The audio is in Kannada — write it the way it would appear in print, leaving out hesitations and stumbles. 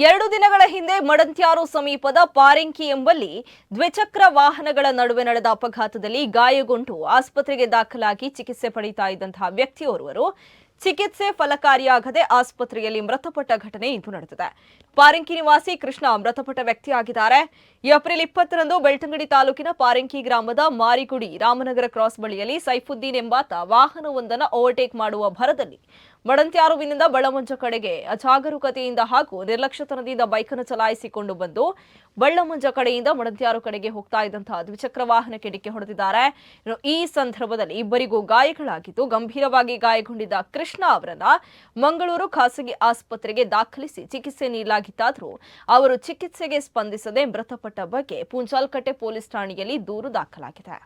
2 ದಿನಗಳ ಹಿಂದೆ ಮಡಂತ್ಯಾರು ಸಮೀಪದ ಪಾರಿಂಕಿ ಎಂಬಲ್ಲಿ ದ್ವಿಚಕ್ರ ವಾಹನಗಳ ನಡುವೆ ನಡೆದ ಅಪಘಾತದಲ್ಲಿ ಗಾಯಗೊಂಡು ಆಸ್ಪತ್ರೆಗೆ ದಾಖಲಾಗಿ ಚಿಕಿತ್ಸೆ ಪಡೆಯುತ್ತಾ ಇದ್ದಂತಹ ವ್ಯಕ್ತಿಯೋರ್ವರು ಚಿಕಿತ್ಸೆ ಫಲಕಾರಿಯಾಗದೆ ಆಸ್ಪತ್ರೆಯಲ್ಲಿ ಮೃತಪಟ್ಟ ಘಟನೆ ಇಂದು ನಡೆದಿದೆ. ಪಾರಿಂಕಿ ನಿವಾಸಿ ಕೃಷ್ಣ ಮೃತಪಟ್ಟ ವ್ಯಕ್ತಿಯಾಗಿದ್ದಾರೆ. ಏಪ್ರಿಲ್ 20ರಂದು ಬೆಳ್ತಂಗಡಿ ತಾಲೂಕಿನ ಪಾರಿಂಕಿ ಗ್ರಾಮದ ಮಾರಿಗುಡಿ ರಾಮನಗರ ಕ್ರಾಸ್ ಬಳಿಯಲ್ಲಿ ಸೈಫುದ್ದೀನ್ ಎಂಬಾತ ವಾಹನವೊಂದನ್ನು ಓವರ್ಟೇಕ್ ಮಾಡುವ ಭರದಲ್ಲಿ ಮಡಂತ್ಯಾರುವಿನಿಂದ ಬಳ್ಳಮಂಜ ಕಡೆಗೆ ಅಜಾಗರೂಕತೆಯಿಂದ ಹಾಗೂ ನಿರ್ಲಕ್ಷ್ಯತನದಿಂದ ಬೈಕನ್ನು ಚಲಾಯಿಸಿಕೊಂಡು ಬಂದು ಬಳ್ಳಮಂಜ ಕಡೆಯಿಂದ ಮಡಂತ್ಯಾರು ಕಡೆಗೆ ಹೋಗ್ತಾ ಇದ್ದಂತಹ ದ್ವಿಚಕ್ರ ವಾಹನಕ್ಕೆ ಡಿಕ್ಕಿ ಹೊಡೆದಿದ್ದಾರೆ. ಈ ಸಂದರ್ಭದಲ್ಲಿ ಇಬ್ಬರಿಗೂ ಗಾಯಗಳಾಗಿದ್ದು ಗಂಭೀರವಾಗಿ ಗಾಯಗೊಂಡಿದ್ದ ಕೃಷ್ಣ ಅವರನ್ನ ಮಂಗಳೂರು ಖಾಸಗಿ ಆಸ್ಪತ್ರೆಗೆ ದಾಖಲಿಸಿ ಚಿಕಿತ್ಸೆ ನೀಡಲಾಗಿತ್ತಾದರೂ ಅವರು ಚಿಕಿತ್ಸೆಗೆ ಸ್ಪಂದಿಸದೆ ಮೃತಪಟ್ಟ ಬಗ್ಗೆ ಪುಂಚಾಲ್ಕಟ್ಟೆ ಪೊಲೀಸ್ ಠಾಣೆಯಲ್ಲಿ ದೂರು ದಾಖಲಾಗಿದೆ.